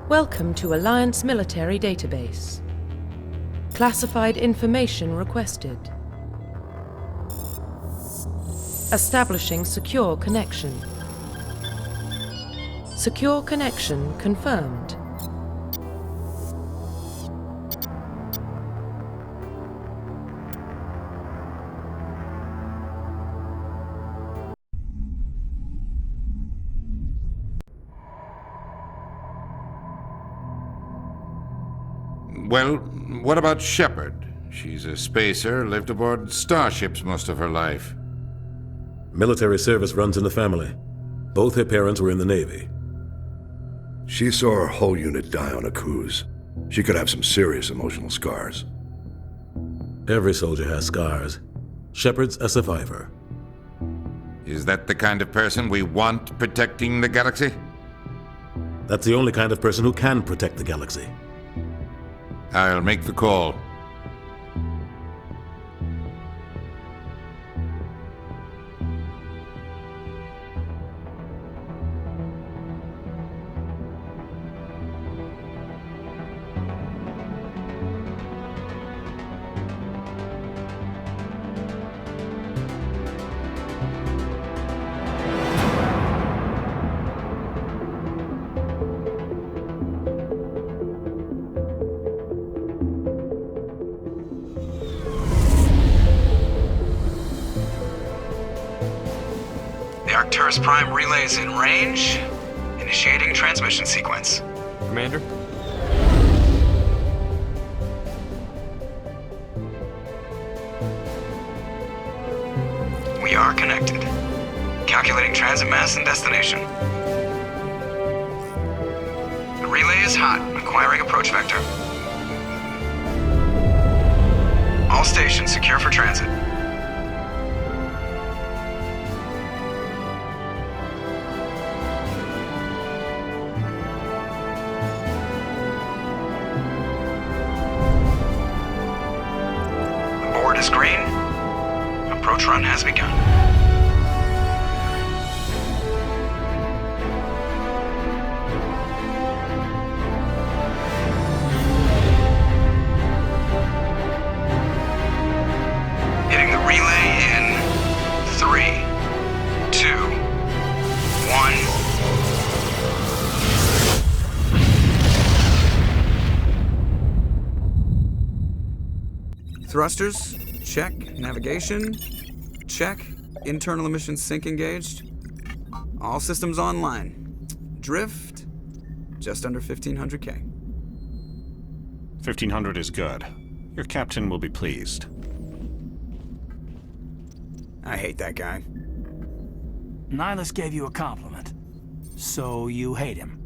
Welcome to Alliance Military Database. Classified information requested. Establishing secure connection. Secure connection confirmed. Well, what about Shepard? She's a spacer, lived aboard starships most of her life. Military service runs in the family. Both her parents were in the Navy. She saw her whole unit die on a cruise. She could have some serious emotional scars. Every soldier has scars. Shepard's a survivor. Is that the kind of person we want protecting the galaxy? That's the only kind of person who can protect the galaxy. I'll make the call. The Arcturus Prime relay is in range. Initiating transmission sequence. Commander? We are connected. Calculating transit mass and destination. The relay is hot, acquiring approach vector. All stations secure for transit. The board is green. Approach run has begun. Hitting the relay in 3, 2, 1. Thrusters, check. Navigation, check. Internal emissions sync engaged. All systems online. Drift, just under 1500K. 1500 is good. Your captain will be pleased. I hate that guy. Nihilus gave you a compliment. So you hate him.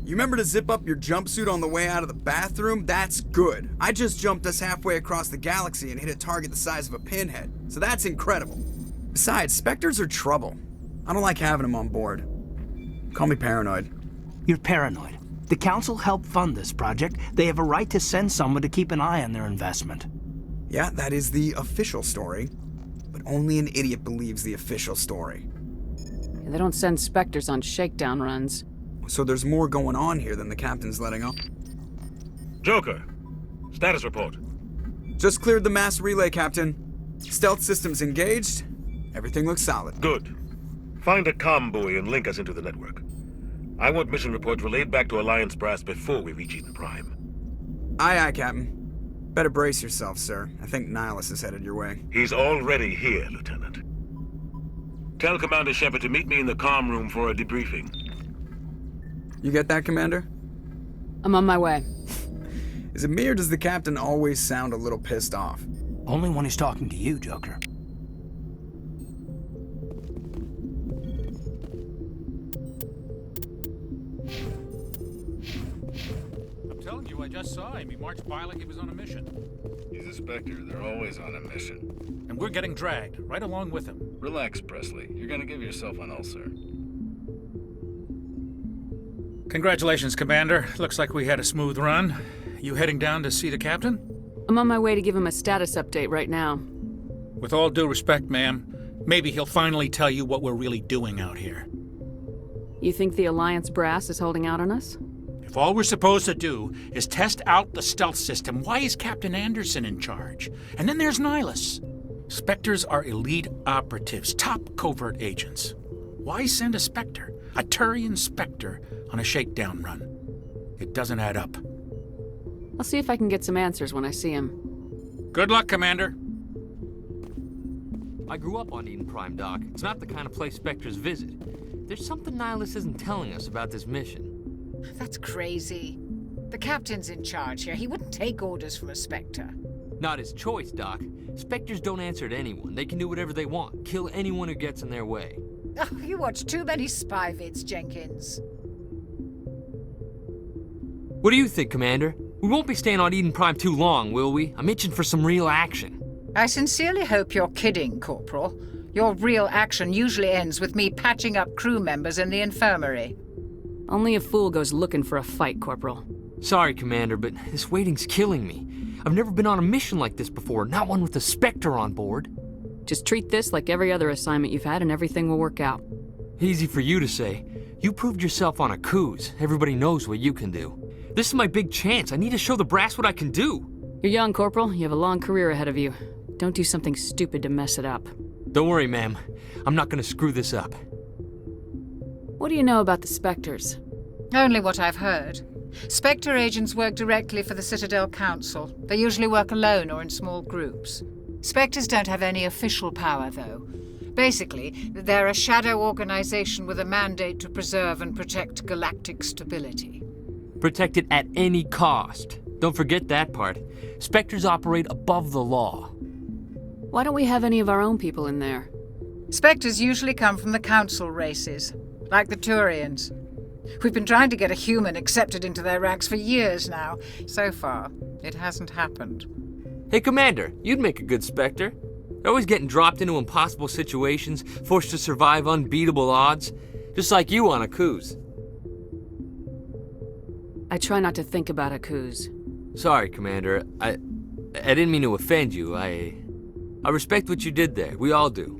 You remember to zip up your jumpsuit on the way out of the bathroom? That's good. I just jumped us halfway across the galaxy and hit a target the size of a pinhead. So that's incredible. Besides, Spectres are trouble. I don't like having them on board. Call me paranoid. You're paranoid. The Council helped fund this project. They have a right to send someone to keep an eye on their investment. Yeah, that is the official story. But only an idiot believes the official story. They don't send Spectres on shakedown runs. So there's more going on here than the captain's letting on. Joker, status report. Just cleared the mass relay, Captain. Stealth systems engaged. Everything looks solid. Good. Find a comm buoy and link us into the network. I want mission reports relayed back to Alliance Brass before we reach Eden Prime. Aye, aye, Captain. Better brace yourself, sir. I think Nihilus is headed your way. He's already here, Lieutenant. Tell Commander Shepard to meet me in the comm room for a debriefing. You get that, Commander? I'm on my way. Is it me or does the captain always sound a little pissed off? Only when he's talking to you, Joker. I'm telling you, I just saw him. He marched by like he was on a mission. He's a Spectre. They're always on a mission. And we're getting dragged, right along with him. Relax, Presley. You're gonna give yourself an ulcer. Congratulations, Commander. Looks like we had a smooth run. You heading down to see the captain? I'm on my way to give him a status update right now. With all due respect, ma'am, maybe he'll finally tell you what we're really doing out here. You think the Alliance brass is holding out on us? If all we're supposed to do is test out the stealth system, why is Captain Anderson in charge? And then there's Nihilus. Spectres are elite operatives, top covert agents. Why send a Spectre, a Turian Spectre, on a shakedown run? It doesn't add up. I'll see if I can get some answers when I see him. Good luck, Commander. I grew up on Eden Prime, Doc. It's not the kind of place Spectres visit. There's something Nihilus isn't telling us about this mission. That's crazy. The captain's in charge here. He wouldn't take orders from a Spectre. Not his choice, Doc. Spectres don't answer to anyone. They can do whatever they want. Kill anyone who gets in their way. Oh, you watch too many spy vids, Jenkins. What do you think, Commander? We won't be staying on Eden Prime too long, will we? I'm itching for some real action. I sincerely hope you're kidding, Corporal. Your real action usually ends with me patching up crew members in the infirmary. Only a fool goes looking for a fight, Corporal. Sorry, Commander, but this waiting's killing me. I've never been on a mission like this before, not one with a Spectre on board. Just treat this like every other assignment you've had and everything will work out. Easy for you to say. You proved yourself on Akuz. Everybody knows what you can do. This is my big chance. I need to show the brass what I can do. You're young, Corporal. You have a long career ahead of you. Don't do something stupid to mess it up. Don't worry, ma'am. I'm not gonna screw this up. What do you know about the Spectres? Only what I've heard. Spectre agents work directly for the Citadel Council. They usually work alone or in small groups. Spectres don't have any official power, though. Basically, they're a shadow organization with a mandate to preserve and protect galactic stability. Protect it at any cost. Don't forget that part. Spectres operate above the law. Why don't we have any of our own people in there? Spectres usually come from the Council races, like the Turians. We've been trying to get a human accepted into their ranks for years now. So far, it hasn't happened. Hey, Commander, you'd make a good Spectre. You're always getting dropped into impossible situations, forced to survive unbeatable odds, just like you on Akuz. I try not to think about Akuz. Sorry, Commander. I didn't mean to offend you. I respect what you did there. We all do.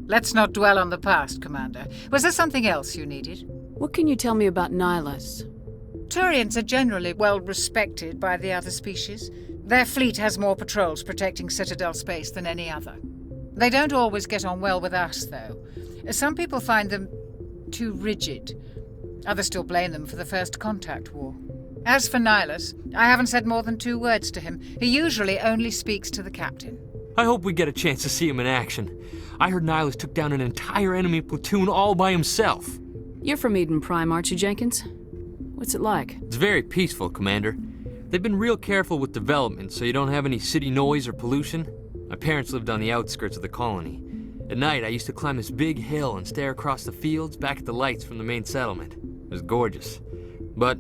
Let's not dwell on the past, Commander. Was there something else you needed? What can you tell me about Nihilus? Turians are generally well respected by the other species. Their fleet has more patrols protecting Citadel space than any other. They don't always get on well with us, though. Some people find them too rigid. Others still blame them for the First Contact War. As for Nihilus, I haven't said more than 2 words to him. He usually only speaks to the captain. I hope we get a chance to see him in action. I heard Nihilus took down an entire enemy platoon all by himself. You're from Eden Prime, aren't you, Jenkins? What's it like? It's very peaceful, Commander. They've been real careful with development, so you don't have any city noise or pollution. My parents lived on the outskirts of the colony. At night, I used to climb this big hill and stare across the fields back at the lights from the main settlement. It was gorgeous. But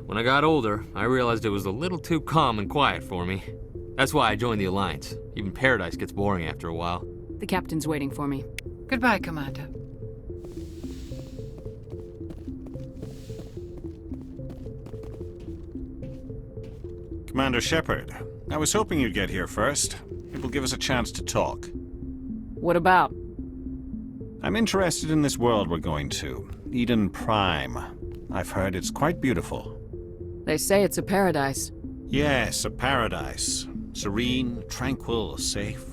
when I got older, I realized it was a little too calm and quiet for me. That's why I joined the Alliance. Even Paradise gets boring after a while. The captain's waiting for me. Goodbye, Commander. Commander Shepard, I was hoping you'd get here first. It will give us a chance to talk. What about? I'm interested in this world we're going to, Eden Prime. I've heard it's quite beautiful. They say it's a paradise. Yes, a paradise. Serene, tranquil, safe.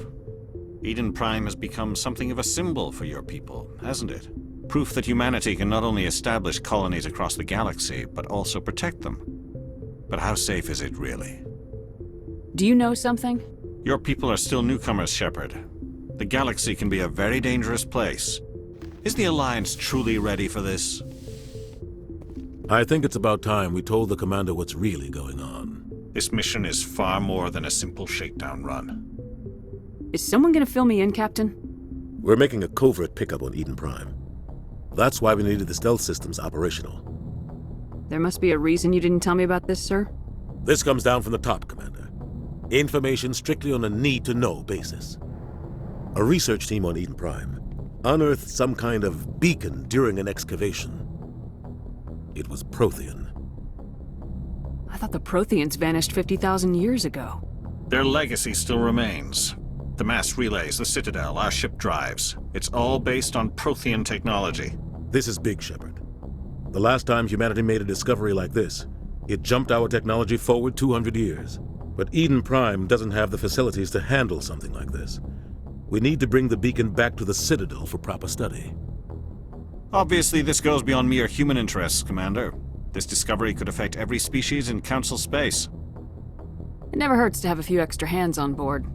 Eden Prime has become something of a symbol for your people, hasn't it? Proof that humanity can not only establish colonies across the galaxy, but also protect them. But how safe is it, really? Do you know something? Your people are still newcomers, Shepard. The galaxy can be a very dangerous place. Is the Alliance truly ready for this? I think it's about time we told the Commander what's really going on. This mission is far more than a simple shakedown run. Is someone gonna fill me in, Captain? We're making a covert pickup on Eden Prime. That's why we needed the stealth systems operational. There must be a reason you didn't tell me about this, sir? This comes down from the top, Commander. Information strictly on a need-to-know basis. A research team on Eden Prime unearthed some kind of beacon during an excavation. It was Prothean. I thought the Protheans vanished 50,000 years ago. Their legacy still remains. The mass relays, the Citadel, our ship drives. It's all based on Prothean technology. This is big, Shepard. The last time humanity made a discovery like this, it jumped our technology forward 200 years. But Eden Prime doesn't have the facilities to handle something like this. We need to bring the beacon back to the Citadel for proper study. Obviously, this goes beyond mere human interests, Commander. This discovery could affect every species in Council space. It never hurts to have a few extra hands on board.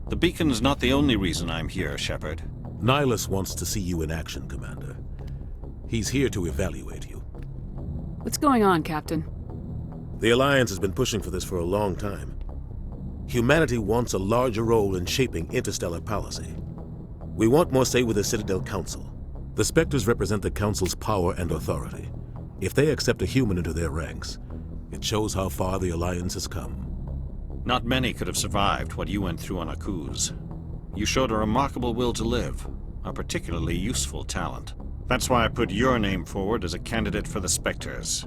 The beacon's not the only reason I'm here, Shepard. Nihilus wants to see you in action, Commander. He's here to evaluate you. What's going on, Captain? The Alliance has been pushing for this for a long time. Humanity wants a larger role in shaping interstellar policy. We want more say with the Citadel Council. The Spectres represent the Council's power and authority. If they accept a human into their ranks, it shows how far the Alliance has come. Not many could have survived what you went through on Akuz. You showed a remarkable will to live, a particularly useful talent. That's why I put your name forward as a candidate for the Spectres.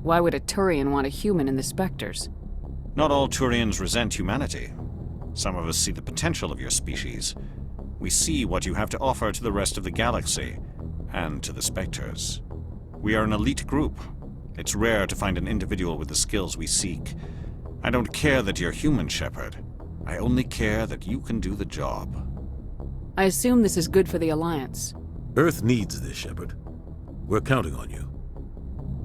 Why would a Turian want a human in the Spectres? Not all Turians resent humanity. Some of us see the potential of your species. We see what you have to offer to the rest of the galaxy, and to the Spectres. We are an elite group. It's rare to find an individual with the skills we seek. I don't care that you're human, Shepard. I only care that you can do the job. I assume this is good for the Alliance. Earth needs this, Shepard. We're counting on you.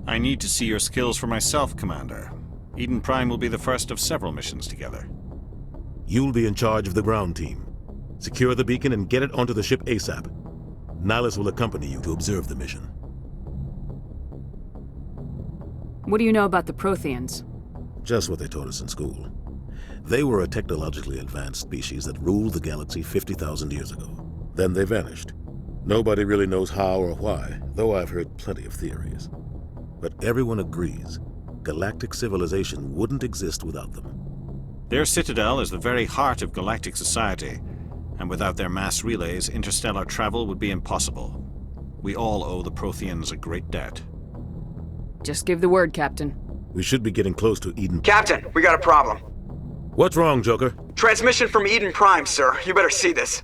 I need to see your skills for myself, Commander. Eden Prime will be the first of several missions together. You'll be in charge of the ground team. Secure the beacon and get it onto the ship ASAP. Nihilus will accompany you to observe the mission. What do you know about the Protheans? Just what they taught us in school. They were a technologically advanced species that ruled the galaxy 50,000 years ago. Then they vanished. Nobody really knows how or why, though I've heard plenty of theories. But everyone agrees, galactic civilization wouldn't exist without them. Their citadel is the very heart of galactic society, and without their mass relays, interstellar travel would be impossible. We all owe the Protheans a great debt. Just give the word, Captain. We should be getting close to Eden. Captain, we got a problem. What's wrong, Joker? Transmission from Eden Prime, sir. You better see this.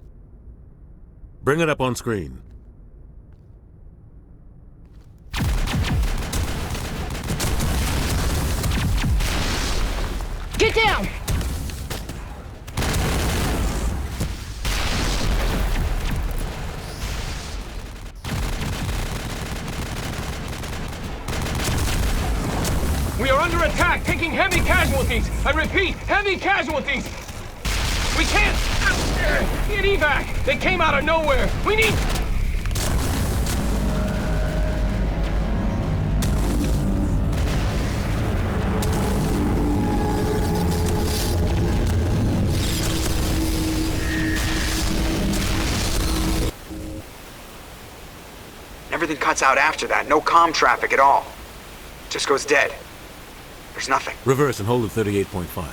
Bring it up on screen. Get down! We are under attack, taking heavy casualties. I repeat, heavy casualties. We can't get evac. They came out of nowhere. We need... Everything cuts out after that. No comm traffic at all. Just goes dead. There's nothing. Reverse and hold at 38.5.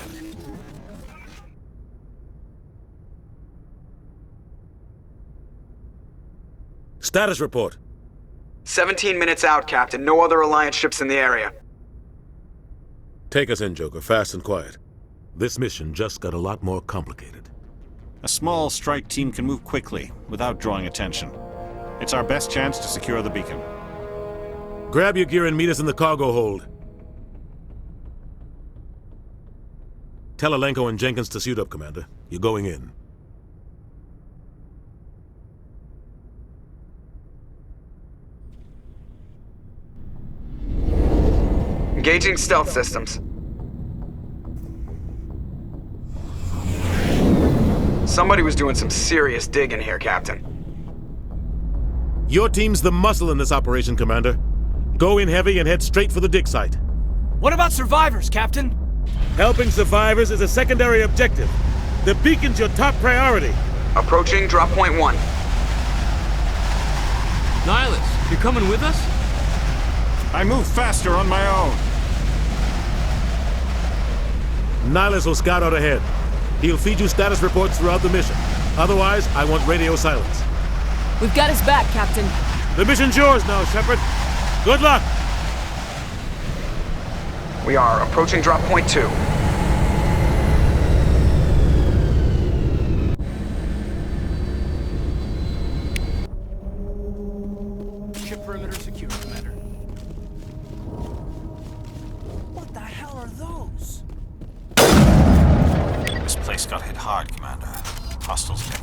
Status report. 17 minutes out, Captain. No other Alliance ships in the area. Take us in, Joker, fast and quiet. This mission just got a lot more complicated. A small strike team can move quickly, without drawing attention. It's our best chance to secure the beacon. Grab your gear and meet us in the cargo hold. Tell Alenko and Jenkins to suit up, Commander. You're going in. Engaging stealth systems. Somebody was doing some serious digging here, Captain. Your team's the muscle in this operation, Commander. Go in heavy and head straight for the dig site. What about survivors, Captain? Helping survivors is a secondary objective. The beacon's your top priority. Approaching drop point 1. Nihilus, you're coming with us? I move faster on my own. Nihilus will scout out ahead. He'll feed you status reports throughout the mission. Otherwise, I want radio silence. We've got his back, Captain. The mission's yours now, Shepard. Good luck! We are approaching drop point 2. Ship perimeter secure, Commander. Place got hit hard, Commander. Hostiles kept...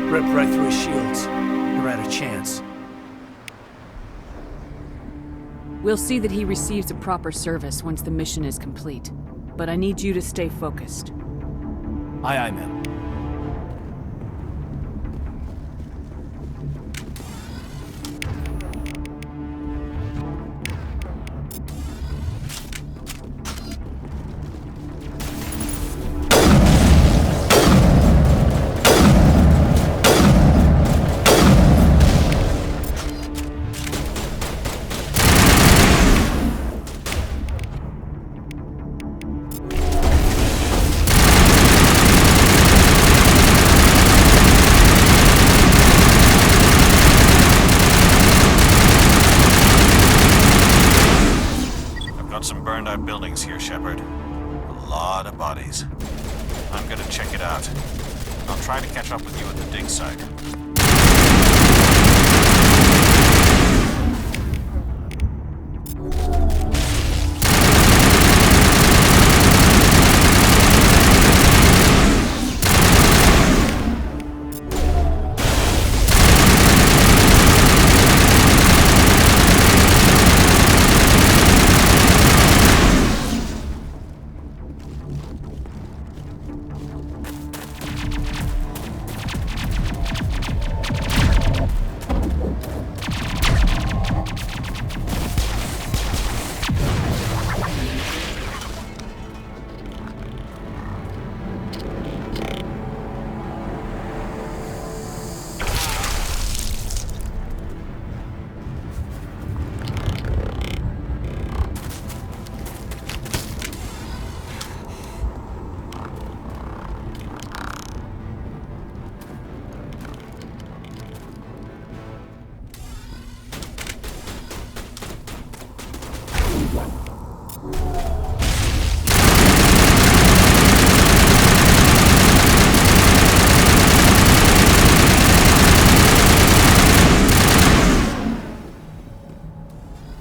Ripped right through his shields. You're at a chance. We'll see that he receives a proper service once the mission is complete. But I need you to stay focused. Aye, aye, ma'am. Buildings here, Shepard. A lot of bodies. I'm gonna check it out. I'll try to catch up with you at the dig site.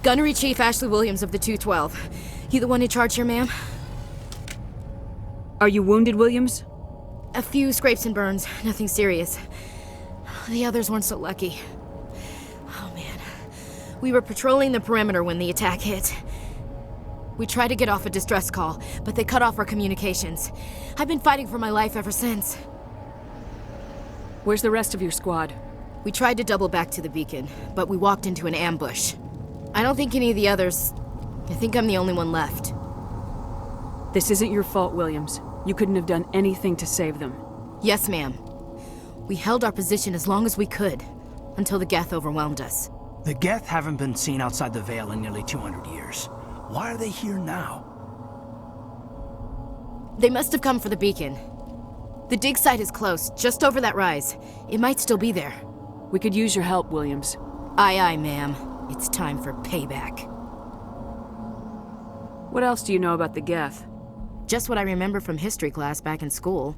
Gunnery Chief Ashley Williams of the 212. You the one in charge here, ma'am? Are you wounded, Williams? A few scrapes and burns, nothing serious. The others weren't so lucky. Oh man. We were patrolling the perimeter when the attack hit. We tried to get off a distress call, but they cut off our communications. I've been fighting for my life ever since. Where's the rest of your squad? We tried to double back to the beacon, but we walked into an ambush. I don't think any of the others... I think I'm the only one left. This isn't your fault, Williams. You couldn't have done anything to save them. Yes, ma'am. We held our position as long as we could, until the Geth overwhelmed us. The Geth haven't been seen outside the Veil in nearly 200 years. Why are they here now? They must have come for the beacon. The dig site is close, just over that rise. It might still be there. We could use your help, Williams. Aye, aye, ma'am. It's time for payback. What else do you know about the Geth? Just what I remember from history class back in school.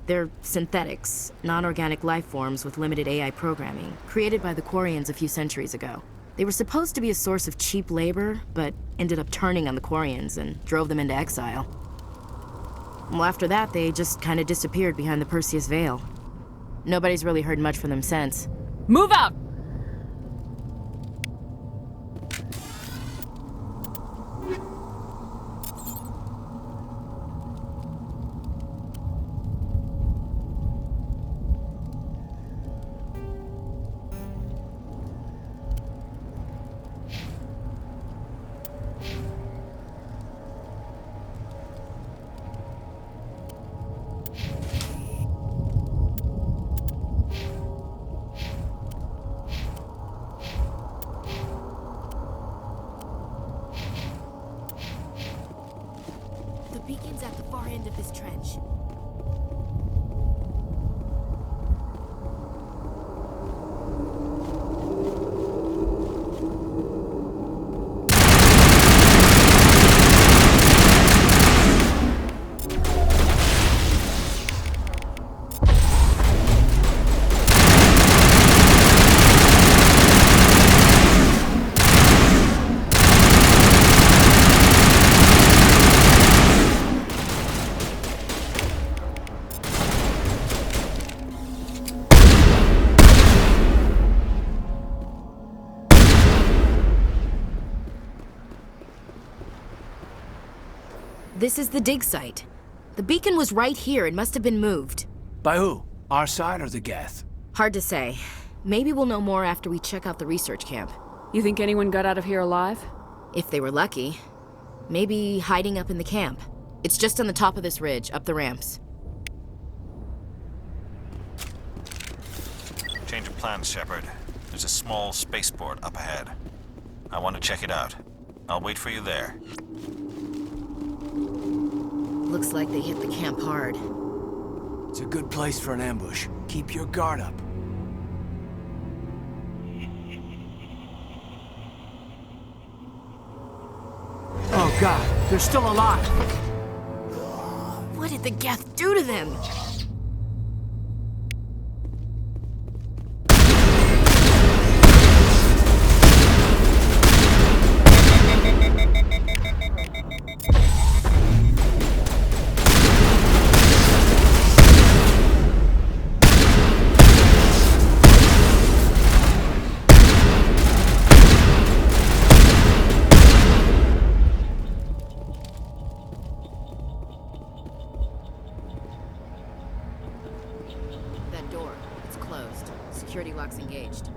They're synthetics, non-organic life forms with limited AI programming, created by the Quarians a few centuries ago. They were supposed to be a source of cheap labor, but ended up turning on the Quarians and drove them into exile. Well, after that, they just kind of disappeared behind the Perseus Veil. Nobody's really heard much from them since. Move out! This is the dig site. The beacon was right here. It must have been moved. By who? Our side or the Geth? Hard to say. Maybe we'll know more after we check out the research camp. You think anyone got out of here alive? If they were lucky. Maybe hiding up in the camp. It's just on the top of this ridge, up the ramps. Change of plans, Shepard. There's a small spaceport up ahead. I want to check it out. I'll wait for you there. Looks like they hit the camp hard. It's a good place for an ambush. Keep your guard up. Oh God, they're still alive! What did the Geth do to them? That door, it's closed. Security lock's engaged.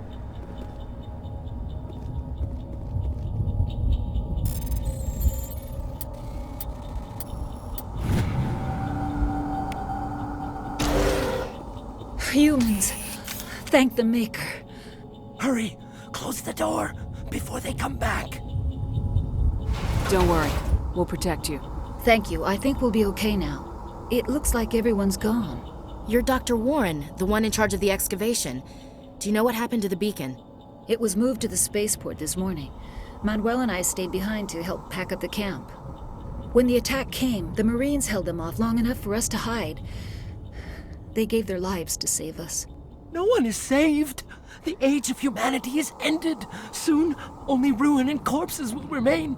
Humans. Thank the Maker. Hurry! Close the door before they come back. Don't worry. We'll protect you. Thank you. I think we'll be okay now. It looks like everyone's gone. You're Dr. Warren, the one in charge of the excavation. Do you know what happened to the beacon? It was moved to the spaceport this morning. Manuel and I stayed behind to help pack up the camp. When the attack came, the Marines held them off long enough for us to hide. They gave their lives to save us. No one is saved. The age of humanity is ended. Soon, only ruin and corpses will remain.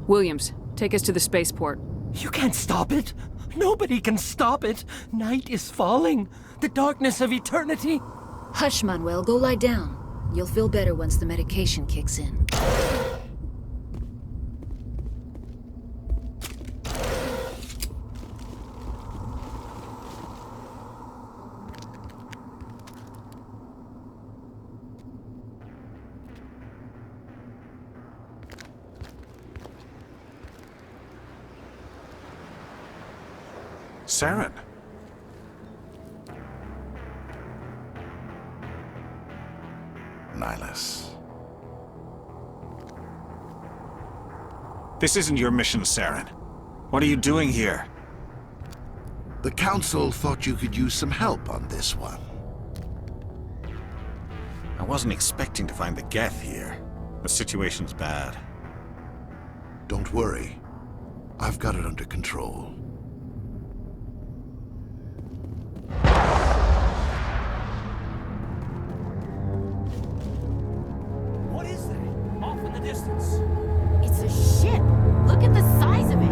Williams, take us to the spaceport. You can't stop it. Nobody can stop it. Night is falling. The darkness of eternity. Hush, Manuel. Go lie down. You'll feel better once the medication kicks in. Saren. Nihilus. This isn't your mission, Saren. What are you doing here? The Council thought you could use some help on this one. I wasn't expecting to find the Geth here. The situation's bad. Don't worry. I've got it under control. What is that? Off in the distance. It's a ship. Look at the size of it.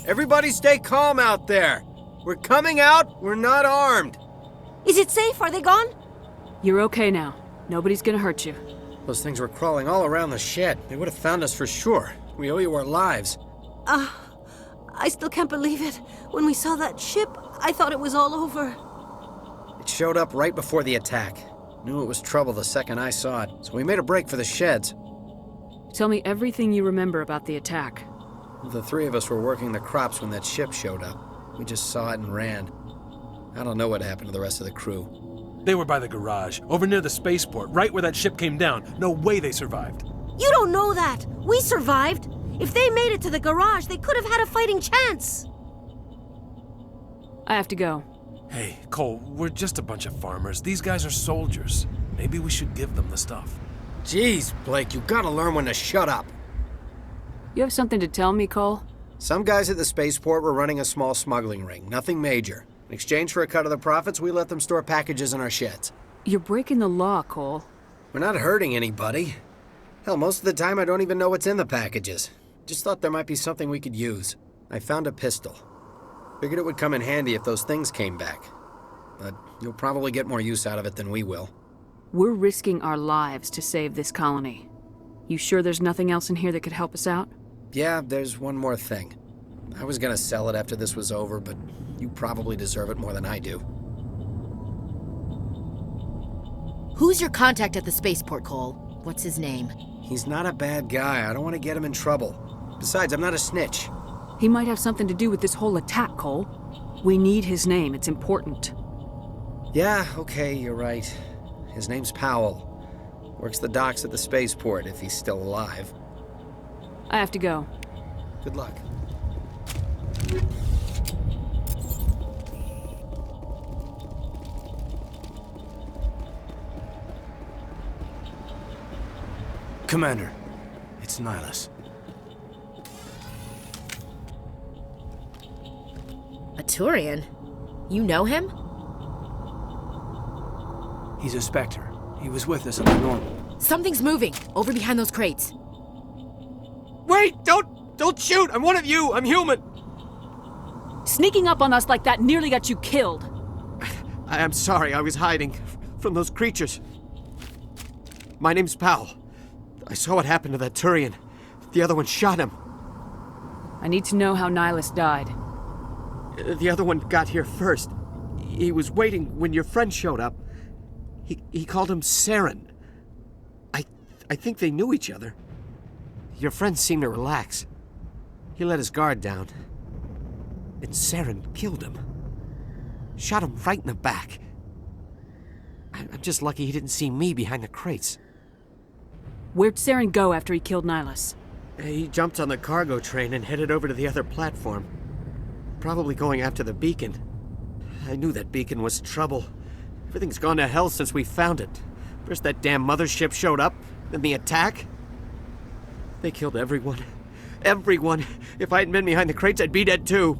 Everybody stay calm out there. We're coming out, we're not armed. Is it safe? Are they gone? You're okay now. Nobody's gonna hurt you. Those things were crawling all around the shed. They would have found us for sure. We owe you our lives. I still can't believe it. When we saw that ship, I thought it was all over. It showed up right before the attack. Knew it was trouble the second I saw it, so we made a break for the sheds. Tell me everything you remember about the attack. The three of us were working the crops when that ship showed up. We just saw it and ran. I don't know what happened to the rest of the crew. They were by the garage, over near the spaceport, right where that ship came down. No way they survived. You don't know that! We survived! If they made it to the garage, they could have had a fighting chance! I have to go. Hey, Cole, we're just a bunch of farmers. These guys are soldiers. Maybe we should give them the stuff. Jeez, Blake, you gotta learn when to shut up. You have something to tell me, Cole? Some guys at the spaceport were running a small smuggling ring, nothing major. In exchange for a cut of the profits, we let them store packages in our sheds. You're breaking the law, Cole. We're not hurting anybody. Hell, most of the time I don't even know what's in the packages. Just thought there might be something we could use. I found a pistol. Figured it would come in handy if those things came back. But you'll probably get more use out of it than we will. We're risking our lives to save this colony. You sure there's nothing else in here that could help us out? Yeah, there's one more thing. I was gonna sell it after this was over, but you probably deserve it more than I do. Who's your contact at the spaceport, Cole? What's his name? He's not a bad guy. I don't want to get him in trouble. Besides, I'm not a snitch. He might have something to do with this whole attack, Cole. We need his name. It's important. Yeah, okay, you're right. His name's Powell. Works the docks at the spaceport, if he's still alive. I have to go. Good luck. Commander, it's Nihilus. A Turian? You know him? He's a Spectre. He was with us on the normal. Something's moving, over behind those crates. Wait! Don't shoot! I'm one of you! I'm human! Sneaking up on us like that nearly got you killed. I'm sorry, I was hiding from those creatures. My name's Powell. I saw what happened to that Turian. The other one shot him. I need to know how Nihilus died. The other one got here first. He was waiting when your friend showed up. He called him Saren. I think they knew each other. Your friend seemed to relax. He let his guard down. And Saren killed him. Shot him right in the back. I'm just lucky he didn't see me behind the crates. Where'd Saren go after he killed Nihilus? He jumped on the cargo train and headed over to the other platform. Probably going after the beacon. I knew that beacon was trouble. Everything's gone to hell since we found it. First that damn mothership showed up, then the attack. They killed everyone. Everyone. If I hadn't been behind the crates, I'd be dead too.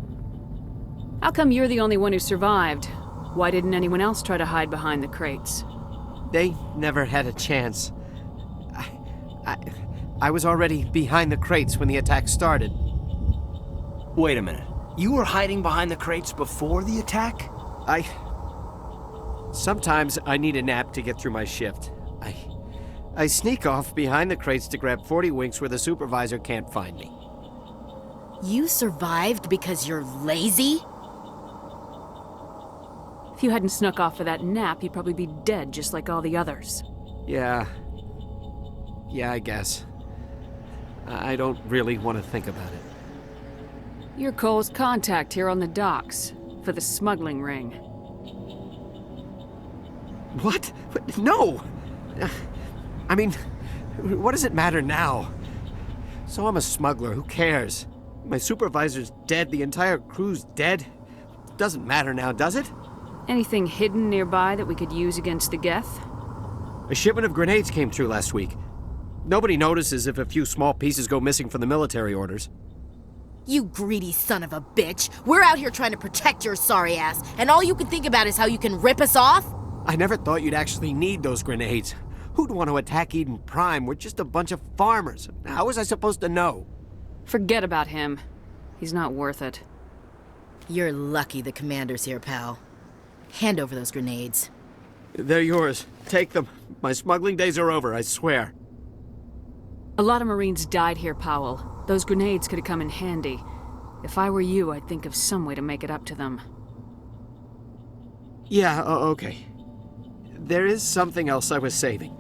How come you're the only one who survived? Why didn't anyone else try to hide behind the crates? They never had a chance. I was already behind the crates when the attack started. Wait a minute. You were hiding behind the crates before the attack? Sometimes I need a nap to get through my shift. I sneak off behind the crates to grab 40 winks where the supervisor can't find me. You survived because you're lazy? If you hadn't snuck off for that nap, you'd probably be dead just like all the others. Yeah, I guess. I don't really want to think about it. You're Cole's contact here on the docks for the smuggling ring. What? No! I mean, what does it matter now? So I'm a smuggler, who cares? My supervisor's dead, the entire crew's dead. Doesn't matter now, does it? Anything hidden nearby that we could use against the Geth? A shipment of grenades came through last week. Nobody notices if a few small pieces go missing from the military orders. You greedy son of a bitch! We're out here trying to protect your sorry ass, and all you can think about is how you can rip us off? I never thought you'd actually need those grenades. Who'd want to attack Eden Prime? We're just a bunch of farmers. How was I supposed to know? Forget about him. He's not worth it. You're lucky the commander's here, pal. Hand over those grenades. They're yours. Take them. My smuggling days are over, I swear. A lot of Marines died here, Powell. Those grenades could have come in handy. If I were you, I'd think of some way to make it up to them. Yeah, okay. There is something else I was saving.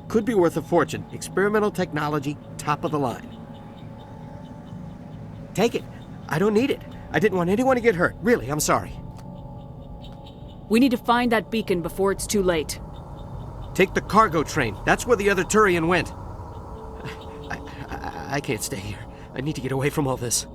Could be worth a fortune. Experimental technology, top of the line. Take it. I don't need it. I didn't want anyone to get hurt. Really, I'm sorry. We need to find that beacon before it's too late. Take the cargo train. That's where the other Turian went. I can't stay here. I need to get away from all this.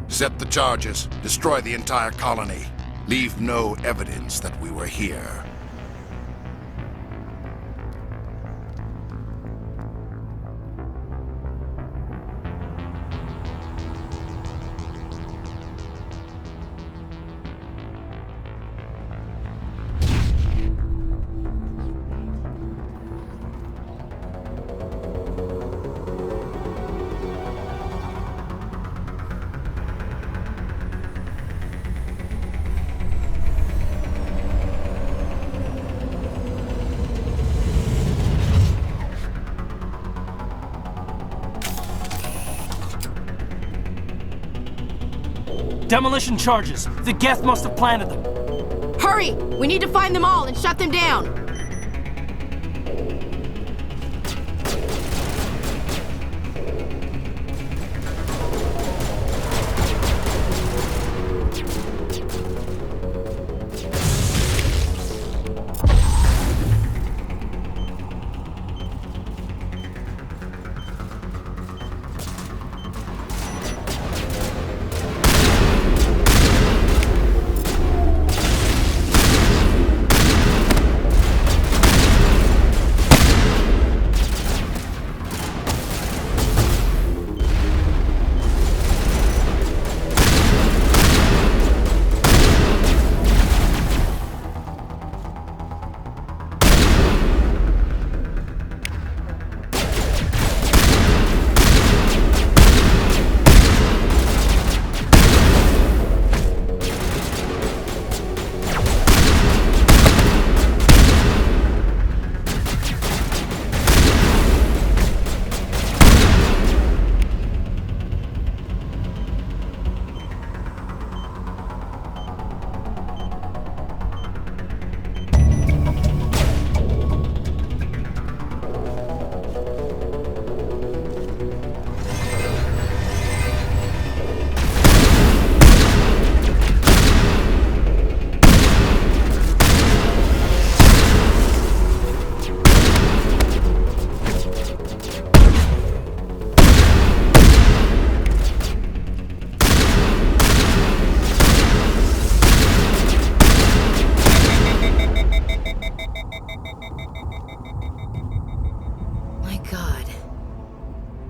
Set the charges. Destroy the entire colony. Leave no evidence that we were here. Demolition charges. The Geth must have planted them. Hurry! We need to find them all and shut them down!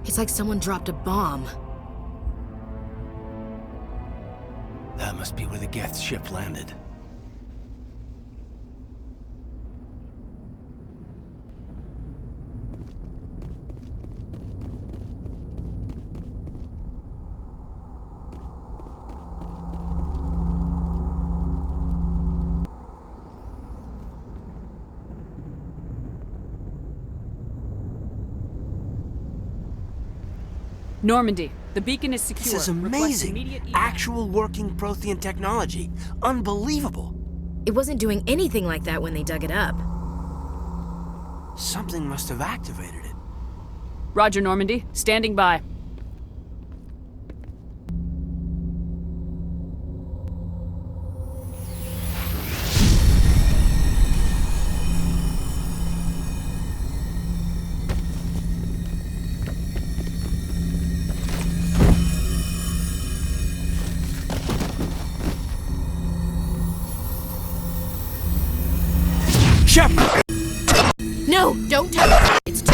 It's like someone dropped a bomb. That must be where the Geth ship landed. Normandy, the beacon is secure. This is Request amazing. immediate evac. Actual working Prothean technology. Unbelievable. It wasn't doing anything like that when they dug it up. Something must have activated it. Roger, Normandy. Standing by. Shepard! No, don't touch it. It's too...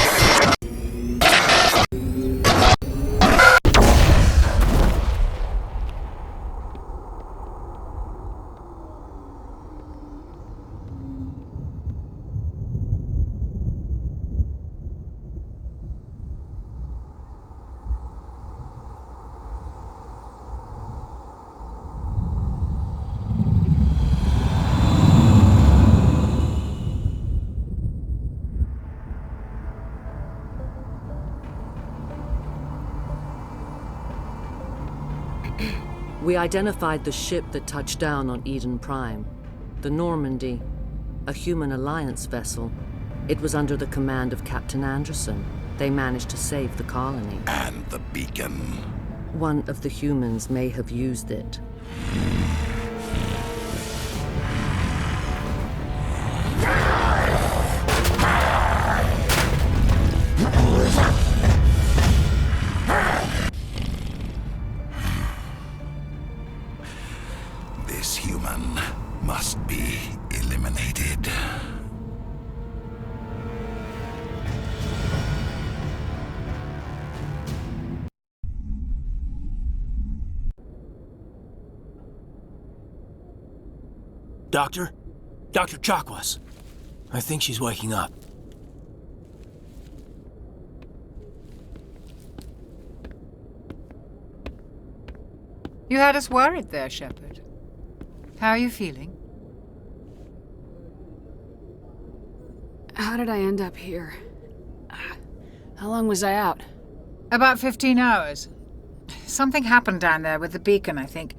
We identified the ship that touched down on Eden Prime. The Normandy, a human alliance vessel. It was under the command of Captain Anderson. They managed to save the colony. And the beacon. One of the humans may have used it. This human must be eliminated. Doctor? Dr. Chakwas. I think she's waking up. You had us worried there, Shepard. How are you feeling? How did I end up here? How long was I out? About 15 hours. Something happened down there with the beacon, I think.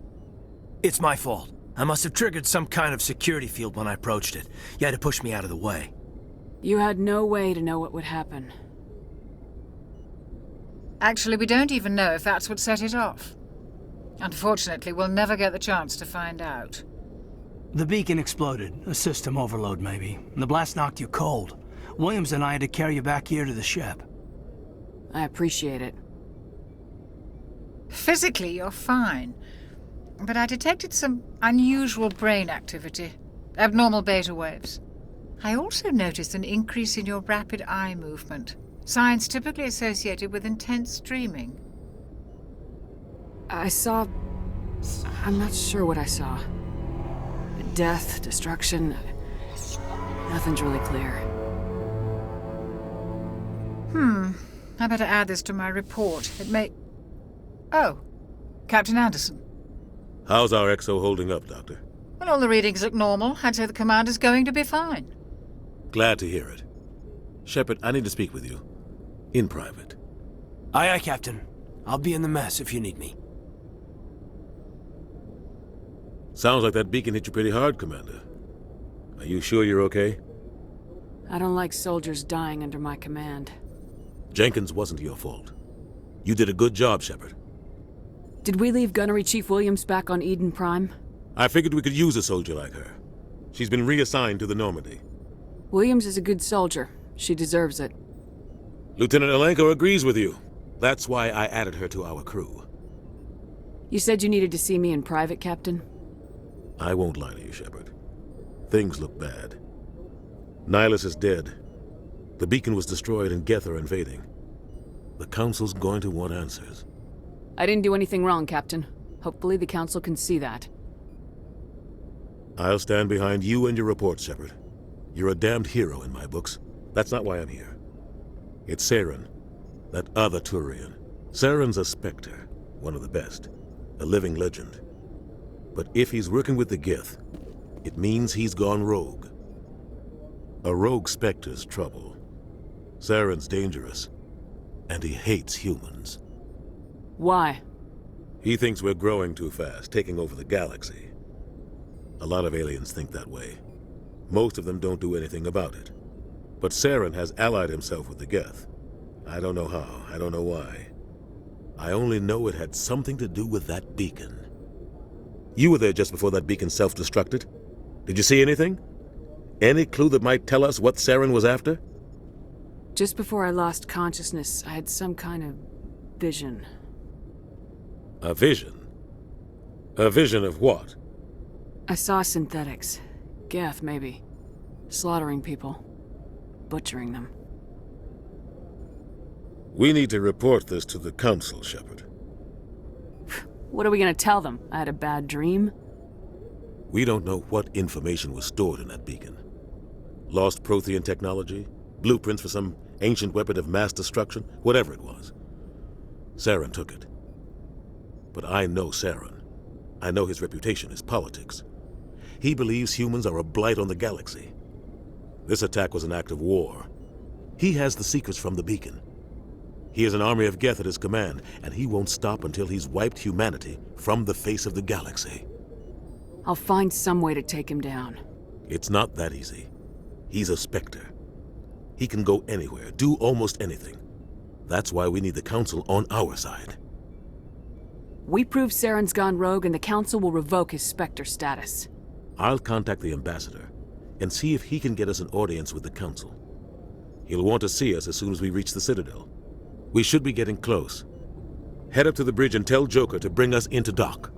It's my fault. I must have triggered some kind of security field when I approached it. You had to push me out of the way. You had no way to know what would happen. Actually, we don't even know if that's what set it off. Unfortunately, we'll never get the chance to find out. The beacon exploded. A system overload, maybe. The blast knocked you cold. Williams and I had to carry you back here to the ship. I appreciate it. Physically, you're fine. But I detected some unusual brain activity. Abnormal beta waves. I also noticed an increase in your rapid eye movement. Signs typically associated with intense dreaming. I saw... I'm not sure what I saw. Death, destruction... Nothing's really clear. I better add this to my report. It may... Oh, Captain Anderson. How's our XO holding up, Doctor? Well, all the readings look normal. I'd say the commander's going to be fine. Glad to hear it. Shepard, I need to speak with you. In private. Aye, aye, Captain. I'll be in the mess if you need me. Sounds like that beacon hit you pretty hard, Commander. Are you sure you're okay? I don't like soldiers dying under my command. Jenkins wasn't your fault. You did a good job, Shepard. Did we leave Gunnery Chief Williams back on Eden Prime? I figured we could use a soldier like her. She's been reassigned to the Normandy. Williams is a good soldier. She deserves it. Lieutenant Alenko agrees with you. That's why I added her to our crew. You said you needed to see me in private, Captain? I won't lie to you, Shepard. Things look bad. Nihilus is dead. The beacon was destroyed and Geth are invading. The Council's going to want answers. I didn't do anything wrong, Captain. Hopefully the Council can see that. I'll stand behind you and your report, Shepard. You're a damned hero in my books. That's not why I'm here. It's Saren, that other Turian. Saren's a Spectre, one of the best. A living legend. But if he's working with the Geth, it means he's gone rogue. A rogue Spectre's trouble. Saren's dangerous, and he hates humans. Why? He thinks we're growing too fast, taking over the galaxy. A lot of aliens think that way. Most of them don't do anything about it. But Saren has allied himself with the Geth. I don't know how, I don't know why. I only know it had something to do with that beacon. You were there just before that beacon self-destructed. Did you see anything? Any clue that might tell us what Saren was after? Just before I lost consciousness, I had some kind of vision. A vision? A vision of what? I saw synthetics. Geth, maybe. Slaughtering people. Butchering them. We need to report this to the Council, Shepard. What are we gonna tell them? I had a bad dream? We don't know what information was stored in that beacon. Lost Prothean technology? Blueprints for some ancient weapon of mass destruction? Whatever it was. Saren took it. But I know Saren. I know his reputation is politics. He believes humans are a blight on the galaxy. This attack was an act of war. He has the secrets from the beacon. He has an army of Geth at his command, and he won't stop until he's wiped humanity from the face of the galaxy. I'll find some way to take him down. It's not that easy. He's a Spectre. He can go anywhere, do almost anything. That's why we need the Council on our side. We prove Saren's gone rogue and the Council will revoke his Spectre status. I'll contact the Ambassador and see if he can get us an audience with the Council. He'll want to see us as soon as we reach the Citadel. We should be getting close. Head up to the bridge and tell Joker to bring us into dock.